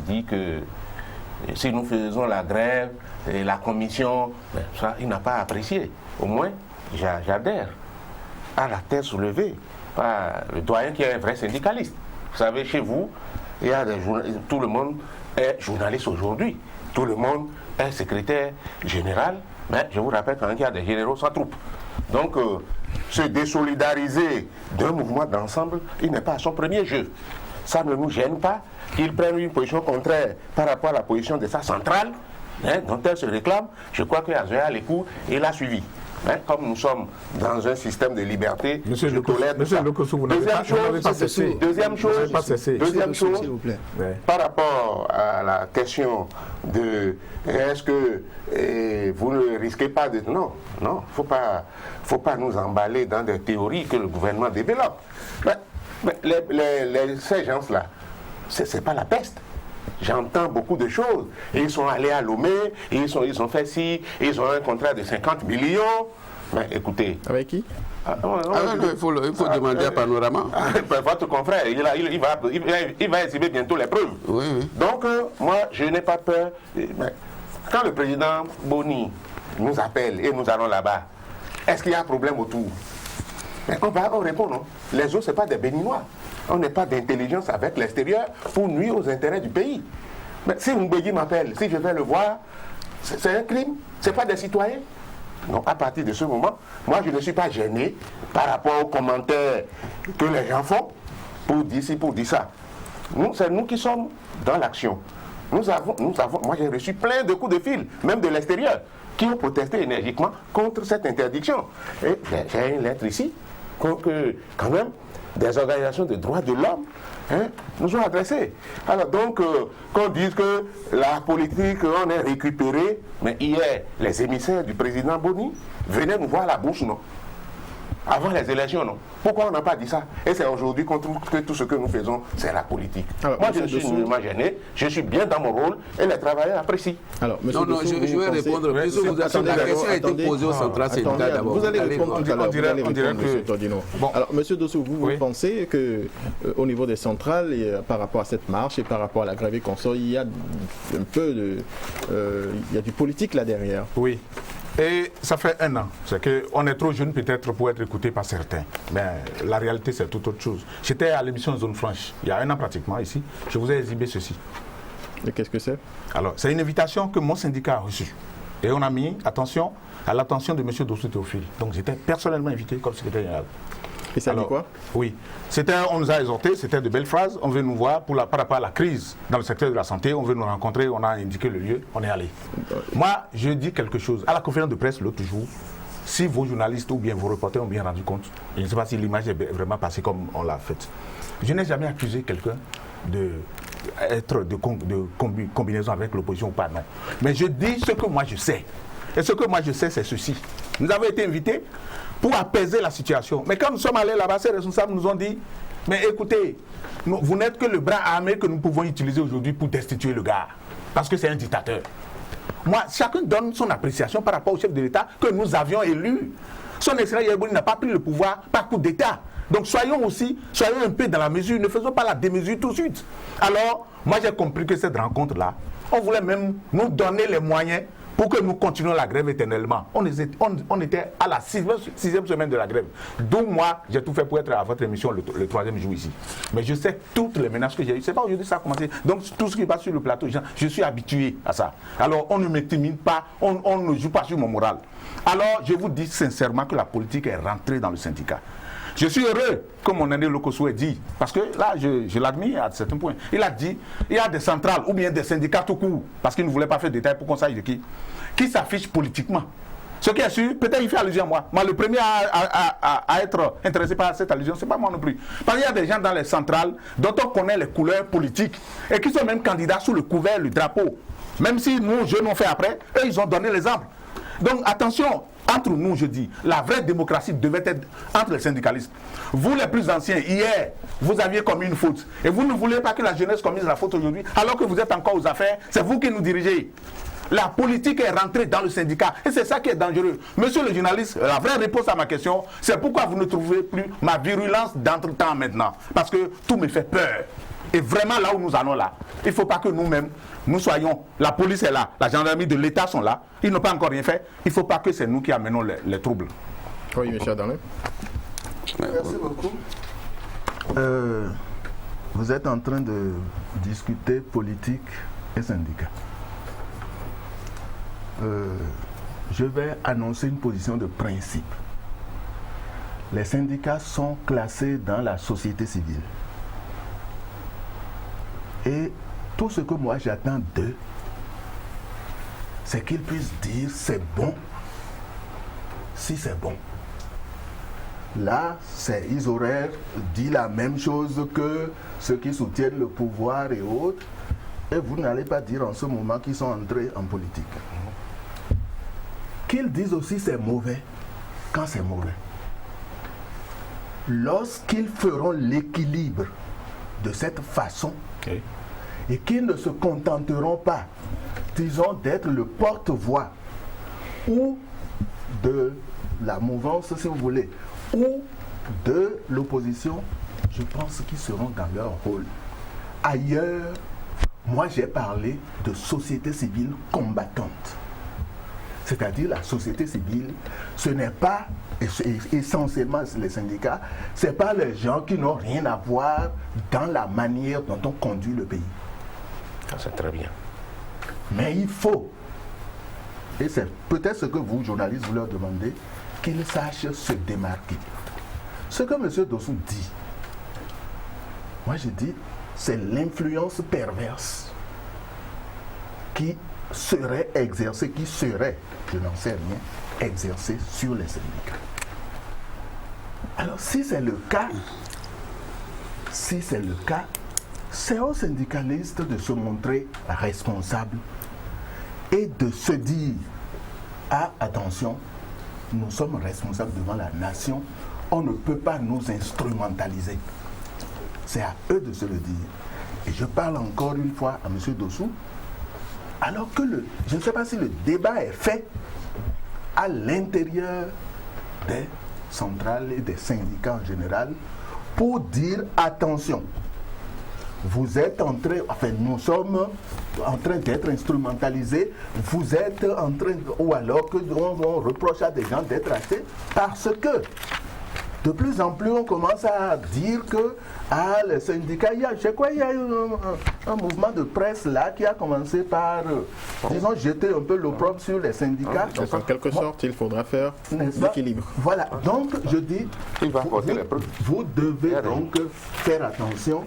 dit que si nous faisons la grève, et la commission, ça, il n'a pas apprécié. Au moins, j'adhère à la tête soulevée par le doyen qui est un vrai syndicaliste. Vous savez, chez vous, il y a tout le monde est journaliste aujourd'hui. Tout le monde est secrétaire général. Mais je vous rappelle quand même qu'il y a des généraux sans troupes. Donc, se désolidariser d'un mouvement d'ensemble, il n'est pas à son premier jeu. Ça ne nous gêne pas qu'ils prennent une position contraire par rapport à la position de sa centrale, dont elle se réclame. Je crois que Azéa Lékou, il a suivi. Comme nous sommes dans un système de liberté, Monsieur Lokossou, vous n'avez pas cessé. Deuxième chose, par rapport à la question de est-ce que vous ne risquez pas de... Non, faut pas nous emballer dans des théories que le gouvernement développe. Ces gens-là, c'est pas la peste. J'entends beaucoup de choses. Et ils sont allés à Lomé, ils ont fait ci, ils ont un contrat de 50 millions. Mais écoutez. Avec qui? Il faut demander à Panorama. Votre confrère, il va exhiber bientôt les preuves. Oui. Donc, moi, je n'ai pas peur. Mais quand le président Boni nous appelle et nous allons là-bas, est-ce qu'il y a un problème autour? Mais on répond non. Les autres, ce n'est pas des Béninois. On n'est pas d'intelligence avec l'extérieur pour nuire aux intérêts du pays. Mais si Mbédi m'appelle, si je vais le voir, c'est un crime. Ce n'est pas des citoyens. Donc à partir de ce moment, moi je ne suis pas gêné par rapport aux commentaires que les gens font pour dire ci, pour dire ça. C'est nous qui sommes dans l'action. Moi j'ai reçu plein de coups de fil, même de l'extérieur, qui ont protesté énergiquement contre cette interdiction. Et j'ai une lettre ici, que quand même, des organisations de droits de l'homme nous ont adressés. Alors donc, qu'on dise que la politique, on est récupéré, mais hier, les émissaires du président Boni venaient nous voir à la bouche, non? Avant les élections, non? Pourquoi on n'a pas dit ça? Et c'est aujourd'hui qu'on trouve que tout ce que nous faisons, c'est la politique. Alors, moi, je suis nullement gêné, je suis bien dans mon rôle et les travailleurs apprécient. Alors, monsieur je vais répondre. La question a été posée au central syndical d'abord. Vous allez répondre tout à l'heure. Monsieur Tordino. Alors, monsieur Dossou, vous pensez qu'au niveau des centrales, par rapport à cette marche et par rapport à la grève et consort, il y a un peu de... il y a du politique là derrière? Oui. Et ça fait 1 an. C'est qu'on est trop jeune peut-être pour être écouté par certains. Mais la réalité, c'est tout autre chose. J'étais à l'émission Zone Franche, il y a 1 an pratiquement ici. Je vous ai exhibé ceci. Et qu'est-ce que c'est? Alors, c'est une invitation que mon syndicat a reçue. Et on a mis attention à l'attention de M. Dossou Théophile. Donc j'étais personnellement invité comme secrétaire général. Et ça dit quoi? Oui. On nous a exhortés, c'était de belles phrases. On veut nous voir par rapport à la crise dans le secteur de la santé. On veut nous rencontrer, on a indiqué le lieu, on est allé. Moi, je dis quelque chose. À la conférence de presse l'autre jour, si vos journalistes ou bien vos reporters ont bien rendu compte, je ne sais pas si l'image est vraiment passée comme on l'a faite. Je n'ai jamais accusé quelqu'un d'être de combinaison avec l'opposition ou pas. Non. Mais je dis ce que moi je sais. Et ce que moi je sais, c'est ceci. Nous avons été invités pour apaiser la situation. Mais quand nous sommes allés là-bas, ces responsables nous ont dit, mais écoutez, vous n'êtes que le bras armé que nous pouvons utiliser aujourd'hui pour destituer le gars. Parce que c'est un dictateur. Moi, chacun donne son appréciation par rapport au chef de l'État que nous avions élu. Son excellence Yahya n'a pas pris le pouvoir par coup d'État. Donc soyons un peu dans la mesure, ne faisons pas la démesure tout de suite. Alors, moi j'ai compris que cette rencontre-là, on voulait même nous donner les moyens pour que nous continuions la grève éternellement. On était à la sixième semaine de la grève. D'où moi, j'ai tout fait pour être à votre émission le 3e jour ici. Mais je sais toutes les menaces que j'ai eues. C'est pas aujourd'hui que ça a commencé. Donc tout ce qui va sur le plateau, je suis habitué à ça. Alors on ne m'intimide pas, on ne joue pas sur mon moral. Alors je vous dis sincèrement que la politique est rentrée dans le syndicat. Je suis heureux, comme mon ami Lokossou a dit, parce que là, je l'admire à certains points. Il a dit, il y a des centrales ou bien des syndicats tout court, parce qu'il ne voulait pas faire de détails pour qu'on sache de qui s'affichent politiquement. Ce qui est sûr, peut-être il fait allusion à moi. Moi, le premier à être intéressé par cette allusion, ce n'est pas moi non plus. Parce qu'il y a des gens dans les centrales dont on connaît les couleurs politiques et qui sont même candidats sous le couvert, le drapeau. Même si nous, jeunes, on fait après, eux, ils ont donné l'exemple. Donc attention, entre nous, je dis, la vraie démocratie devait être entre les syndicalistes. Vous les plus anciens, hier, vous aviez commis une faute. Et vous ne voulez pas que la jeunesse commise la faute aujourd'hui, alors que vous êtes encore aux affaires, c'est vous qui nous dirigez. La politique est rentrée dans le syndicat. Et c'est ça qui est dangereux. Monsieur le journaliste, la vraie réponse à ma question, c'est pourquoi vous ne trouvez plus ma virulence d'entre-temps maintenant. Parce que tout me fait peur. Et vraiment là où nous allons là, il ne faut pas que nous-mêmes, nous soyons, la police est là, la gendarmerie de l'État sont là, ils n'ont pas encore rien fait, il ne faut pas que c'est nous qui amenons les troubles. Oui, M. Adalet. Merci beaucoup. Vous êtes en train de discuter politique et syndicat. Je vais annoncer une position de principe. Les syndicats sont classés dans la société civile. Et tout ce que moi j'attends d'eux, c'est qu'ils puissent dire c'est bon si c'est bon. Là, ils auraient dit la même chose que ceux qui soutiennent le pouvoir et autres, et vous n'allez pas dire en ce moment qu'ils sont entrés en politique. Qu'ils disent aussi c'est mauvais quand c'est mauvais. Lorsqu'ils feront l'équilibre de cette façon, et qu'ils ne se contenteront pas, disons, d'être le porte-voix ou de la mouvance, si vous voulez, ou de l'opposition, je pense qu'ils seront dans leur rôle. Ailleurs, moi j'ai parlé de société civile combattante. C'est-à-dire la société civile, ce n'est pas essentiellement les syndicats, ce n'est pas les gens qui n'ont rien à voir dans la manière dont on conduit le pays. Ça, c'est très bien. Mais il faut, et c'est peut-être ce que vous, journalistes, vous leur demandez, qu'ils sachent se démarquer. Ce que M. Dossou dit, moi je dis, c'est l'influence perverse qui serait exercée, je n'en sais rien, exercée sur les syndicats. Alors si c'est le cas, c'est aux syndicalistes de se montrer responsables et de se dire, ah attention, nous sommes responsables devant la nation, on ne peut pas nous instrumentaliser. C'est à eux de se le dire. Et je parle encore une fois à M. Dossou, alors que je ne sais pas si le débat est fait à l'intérieur des centrales et des syndicats en général pour dire attention, vous êtes en train, enfin nous sommes en train d'être instrumentalisés, vous êtes en train, ou alors que on reproche à des gens d'être achetés parce que de plus en plus on commence à dire que les syndicats, il y a eu un mouvement de presse là qui a commencé par, disons, jeter un peu l'opprobre sur les syndicats. Donc en quelque sorte, il faudra faire l'équilibre. Voilà, donc je dis, vous devez donc faire attention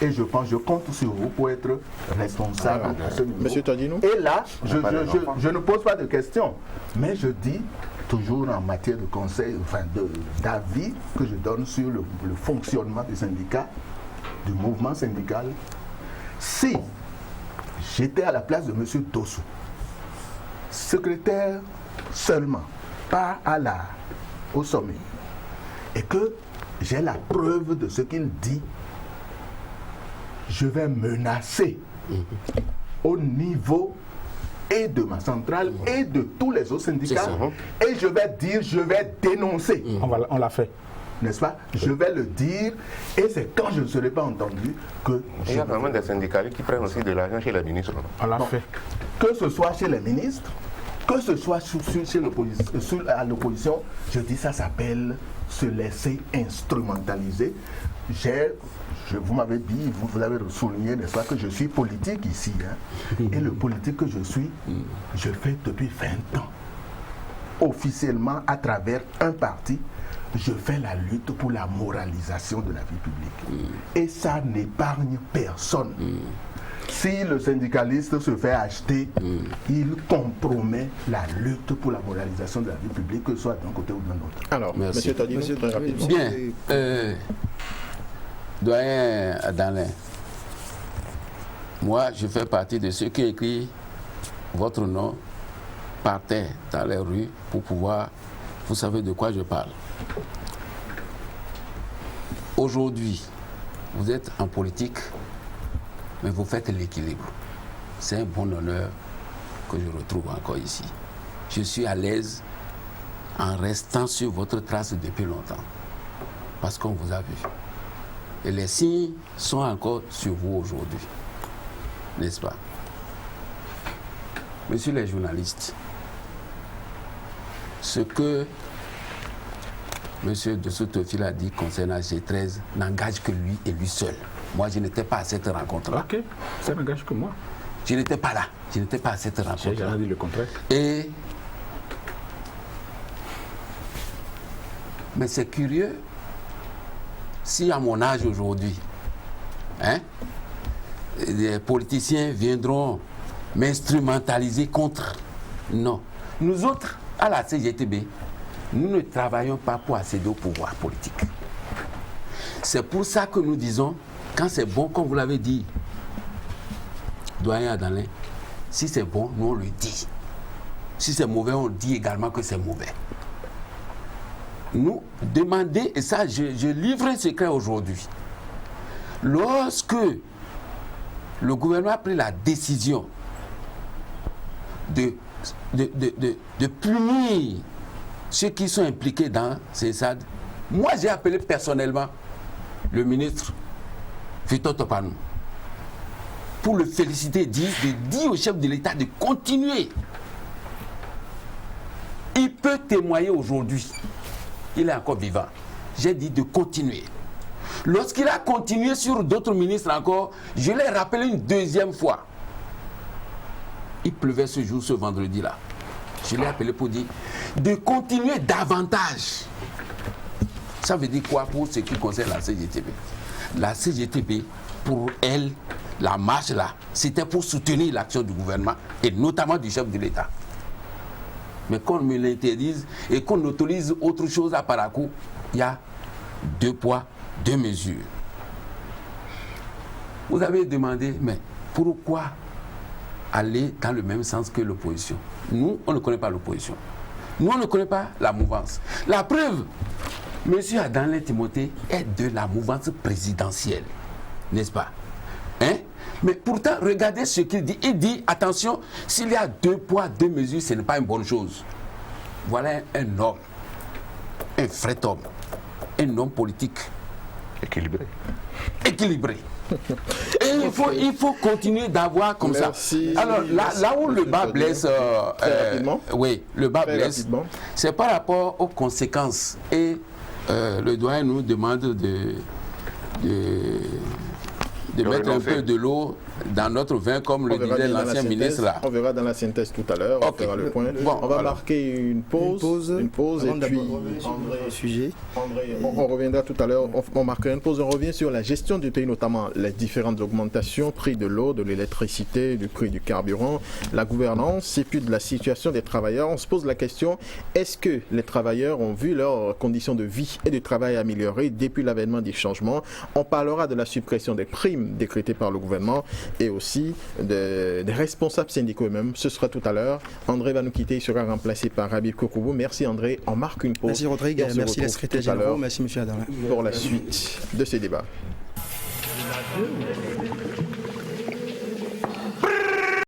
et je compte sur vous pour être responsable à ce niveau. Monsieur Tadino. Et là, je ne pose pas de questions, mais je dis, toujours en matière de conseil, enfin d'avis que je donne sur le fonctionnement du syndicat, du mouvement syndical. Si j'étais à la place de M. Dossou, secrétaire seulement, pas au sommet, et que j'ai la preuve de ce qu'il dit, je vais menacer au niveau et de ma centrale et de tous les autres syndicats, et je vais dénoncer. On l'a fait. N'est-ce pas? Je vais le dire, et c'est quand je ne serai pas entendu que... Il y a vraiment des syndicalistes qui prennent aussi de l'argent chez les ministres. On l'a fait. Que ce soit chez les ministres, que ce soit à l'opposition, je dis ça s'appelle se laisser instrumentaliser. Vous m'avez dit, vous avez souligné, n'est-ce pas, que je suis politique ici. Hein, et le politique que je suis, je le fais depuis 20 ans. Officiellement, à travers un parti, je fais la lutte pour la moralisation de la vie publique. Et ça n'épargne personne. Si le syndicaliste se fait acheter, il compromet la lutte pour la moralisation de la vie publique, que ce soit d'un côté ou d'un autre. Alors, M. Tadino, très rapidement. Bien. Doyen Adalet, moi je fais partie de ceux qui écrivent votre nom par terre dans les rues pour pouvoir, vous savez de quoi je parle. Aujourd'hui, vous êtes en politique, mais vous faites l'équilibre. C'est un bon honneur que je retrouve encore ici. Je suis à l'aise en restant sur votre trace depuis longtemps, parce qu'on vous a vu. Et les signes sont encore sur vous aujourd'hui, n'est-ce pas? Messieurs les journalistes, ce que M. Dosso Théophile a dit concernant G13 n'engage que lui et lui seul. Moi, je n'étais pas à cette rencontre-là. Ok, ça n'engage que moi. Je n'étais pas là. Je n'étais pas à cette rencontre-là. J'ai jamais dit le contraire. Mais c'est curieux, si à mon âge aujourd'hui, les politiciens viendront m'instrumentaliser contre. Non. Nous autres, à la CGTB, nous ne travaillons pas pour accéder au pouvoir politique. C'est pour ça que nous disons, quand c'est bon, comme vous l'avez dit, doyen Adalin, si c'est bon, nous on le dit. Si c'est mauvais, on dit également que c'est mauvais. Nous demander, et ça je livre un secret aujourd'hui, lorsque le gouvernement a pris la décision de punir ceux qui sont impliqués dans ces SAD, moi j'ai appelé personnellement le ministre Victor Topano pour le féliciter, de dire au chef de l'État de continuer. Il peut témoigner aujourd'hui. Il est encore vivant. J'ai dit de continuer. Lorsqu'il a continué sur d'autres ministres encore, je l'ai rappelé une deuxième fois. Il pleuvait ce jour, ce vendredi-là. Je l'ai appelé pour dire de continuer davantage. Ça veut dire quoi pour ce qui concerne la CGTB? La CGTB, pour elle, la marche là, c'était pour soutenir l'action du gouvernement et notamment du chef de l'État. Mais qu'on me l'interdise et qu'on autorise autre chose à Parakou, il y a 2 poids, 2 mesures. Vous avez demandé, mais pourquoi aller dans le même sens que l'opposition? Nous, on ne connaît pas l'opposition. Nous, on ne connaît pas la mouvance. La preuve, M. Adalin Timothée est de la mouvance présidentielle, n'est-ce pas? Mais pourtant, regardez ce qu'il dit. Il dit, attention, s'il y a 2 poids, 2 mesures, ce n'est pas une bonne chose. Voilà un homme, un vrai homme, un homme politique. Équilibré. Et il faut continuer d'avoir comme merci, ça. Alors là où le bas blesse, oui, le bas blesse, c'est par rapport aux conséquences. Et le doyen nous demande de mettre un peu de l'eau dans notre vin, comme le disait l'ancien ministre là. On verra dans la synthèse tout à l'heure, on fera le point. Bon, on va marquer une pause et puis on reviendra tout à l'heure. On marquera une pause, on revient sur la gestion du pays, notamment les différentes augmentations, prix de l'eau, de l'électricité, du prix du carburant, la gouvernance et puis de la situation des travailleurs. On se pose la question, est-ce que les travailleurs ont vu leurs conditions de vie et de travail améliorées depuis l'avènement des changements? On parlera de la suppression des primes décrétées par le gouvernement et aussi des responsables syndicaux eux-mêmes. Ce sera tout à l'heure. André va nous quitter, il sera remplacé par Habib Kokoubou. Merci André, on marque une pause. Merci Rodrigue, merci les secrétaires généraux, merci M. Adalin. Pour la suite de ces débats.